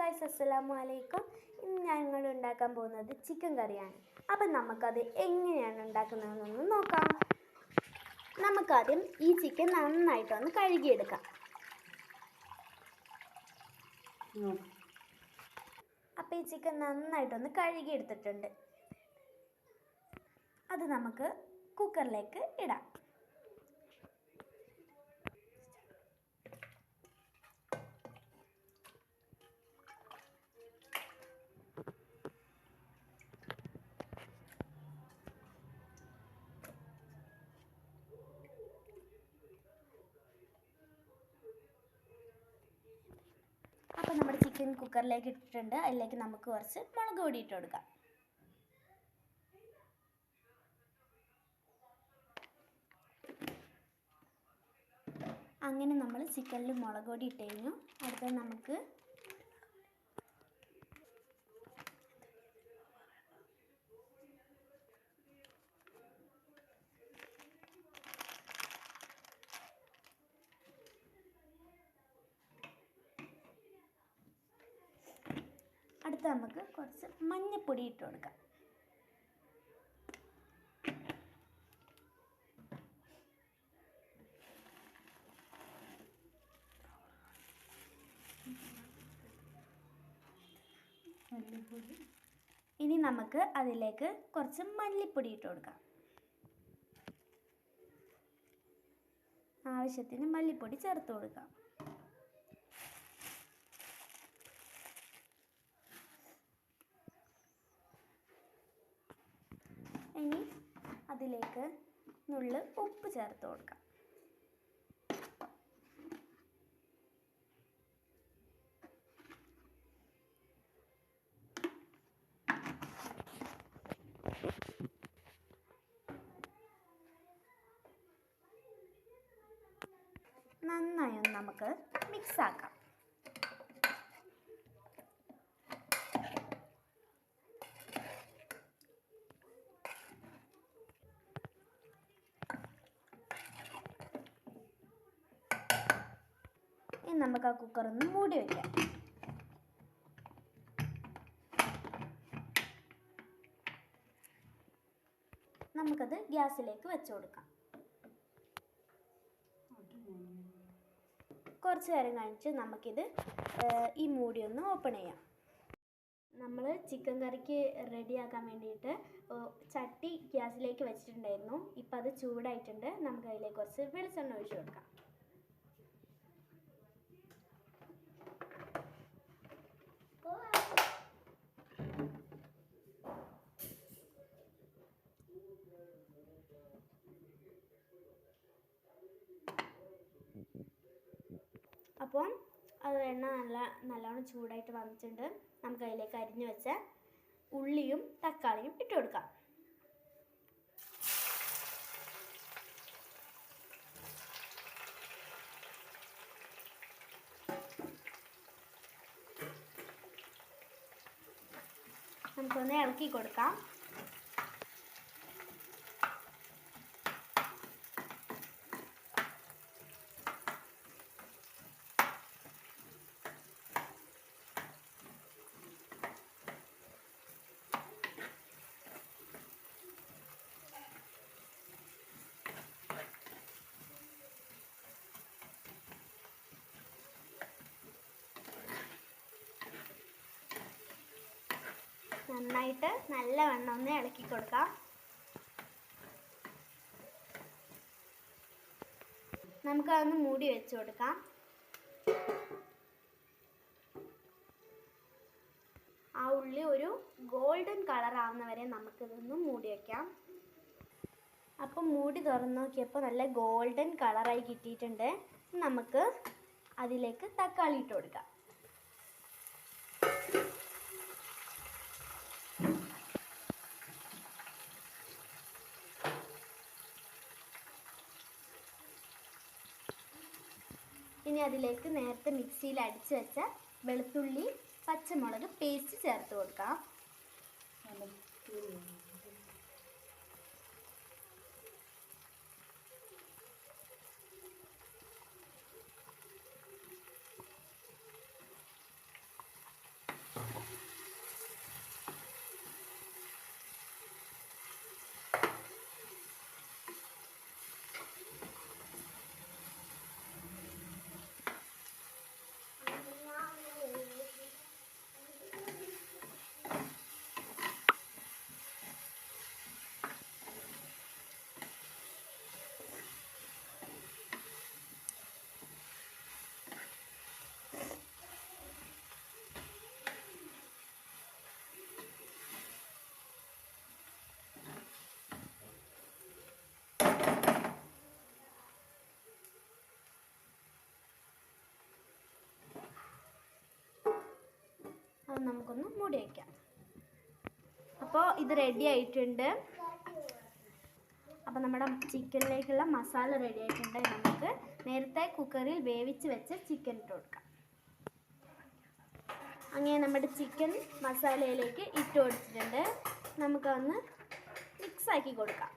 Guys, അസ്സലാമു അലൈക്കും. ഇന്ന് ഞങ്ങൾ ഉണ്ടാക്കാൻ പോകുന്നത് ചിക്കൻ കറിയാണ്. അപ്പം നമുക്കത് എങ്ങനെയാണ് ഉണ്ടാക്കുന്നതെന്നൊന്ന് നോക്കാം. നമുക്കാദ്യം ഈ ചിക്കൻ നന്നായിട്ടൊന്ന് കഴുകിയെടുക്കാം. അപ്പം ഈ ചിക്കൻ നന്നായിട്ടൊന്ന് കഴുകിയെടുത്തിട്ടുണ്ട്. അത് നമുക്ക് കുക്കറിലേക്ക് ഇടാം. അപ്പോൾ നമ്മുടെ ചിക്കൻ കുക്കറിലേക്ക് ഇട്ടിട്ടുണ്ട്. അതിലേക്ക് നമുക്ക് കുറച്ച് മുളക് പൊടി ഇട്ട് കൊടുക്കാം. അങ്ങനെ നമ്മൾ ചിക്കനിൽ മുളക് പൊടി ഇട്ട് കഴിഞ്ഞു. അടുത്തത് നമുക്ക് കുറച്ച് മഞ്ഞൾപ്പൊടി ഇട്ട് കൊടുക്കാം. ഇനി നമുക്ക് അതിലേക്ക് കുറച്ച് മല്ലിപ്പൊടി ഇട്ട് കൊടുക്കാം. ആവശ്യത്തിന് മല്ലിപ്പൊടി ചേർത്ത് കൊടുക്കാം. ഇനി അതിലേക്ക് നുള്ള് ഉപ്പ് ചേർത്ത് കൊടുക്കാം. നന്നായി ഒന്ന് നമുക്ക് മിക്സ് ആക്കാം. ഇനി നമുക്ക് ആ കുക്കറൊന്ന് മൂടി വയ്ക്കാം. നമുക്കത് ഗ്യാസിലേക്ക് വെച്ച് കൊടുക്കാം. കുറച്ച് നേരം കഴിഞ്ഞിട്ട് നമുക്കിത് ഈ മൂടി ഒന്ന് ഓപ്പൺ ചെയ്യാം. നമ്മൾ ചിക്കൻ കറിക്ക് റെഡിയാക്കാൻ വേണ്ടിയിട്ട് ചട്ടി ഗ്യാസിലേക്ക് വെച്ചിട്ടുണ്ടായിരുന്നു. ഇപ്പം അത് ചൂടായിട്ടുണ്ട്. നമുക്ക് അതിലേക്ക് കുറച്ച് വെളിച്ചെണ്ണ ഒഴിച്ച് കൊടുക്കാം. അപ്പം അത് എണ്ണ നല്ലോണം ചൂടായിട്ട് വന്നിട്ടുണ്ട്. നമുക്ക് അതിലേക്ക് അരിഞ്ഞു വെച്ച ഉള്ളിയും തക്കാളിയും ഇട്ട് കൊടുക്കാം. നമുക്കൊന്ന് ഇളക്കി കൊടുക്കാം. നന്നായിട്ട് നല്ലവണ്ണം ഒന്ന് ഇളക്കി കൊടുക്കാം. നമുക്കതൊന്ന് മൂടി വെച്ച് കൊടുക്കാം. ആ ഉള്ളി ഒരു ഗോൾഡൻ കളർ ആവുന്നവരെ നമുക്കിതൊന്ന് മൂടി വയ്ക്കാം. അപ്പം മൂടി തുറന്ന് നോക്കിയപ്പോൾ നല്ല ഗോൾഡൻ കളറായി കിട്ടിയിട്ടുണ്ട്. നമുക്ക് അതിലേക്ക് തക്കാളി ഇട്ട് കൊടുക്കാം. ഇനി അതിലേക്ക് നേരത്തെ മിക്സിയിൽ അടിച്ച് വെച്ച വെളുത്തുള്ളി പച്ചമുളക് പേസ്റ്റ് ചേർത്ത് കൊടുക്കാം. നമുക്കൊന്ന് മൂടി വയ്ക്കാം. അപ്പോൾ ഇത് റെഡി ആയിട്ടുണ്ട്. അപ്പോൾ നമ്മുടെ ചിക്കനിലേക്കുള്ള മസാല റെഡി ആയിട്ടുണ്ട്. നമുക്ക് നേരത്തെ കുക്കറിൽ വേവിച്ച് വെച്ച് ചിക്കൻ ഇട്ട് കൊടുക്കാം. അങ്ങനെ നമ്മുടെ ചിക്കൻ മസാലയിലേക്ക് ഇട്ട് കൊടുത്തിട്ടുണ്ട്. നമുക്കൊന്ന് മിക്സാക്കി കൊടുക്കാം.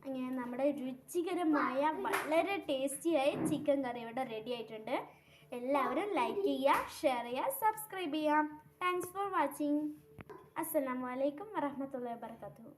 അങ്ങനെ നമ്മുടെ രുചികരമായ വളരെ ടേസ്റ്റിയായ ചിക്കൻ കറി ഇവിടെ റെഡി ആയിട്ടുണ്ട്. എല്ലാവരും ലൈക്ക് ചെയ്യുക, ഷെയർ ചെയ്യുക, സബ്സ്ക്രൈബ് ചെയ്യുക. Thanks for watching. അസ്സലാമു അലൈക്കും വറഹ്മത്തുള്ളാഹി വബറകാതുഹു.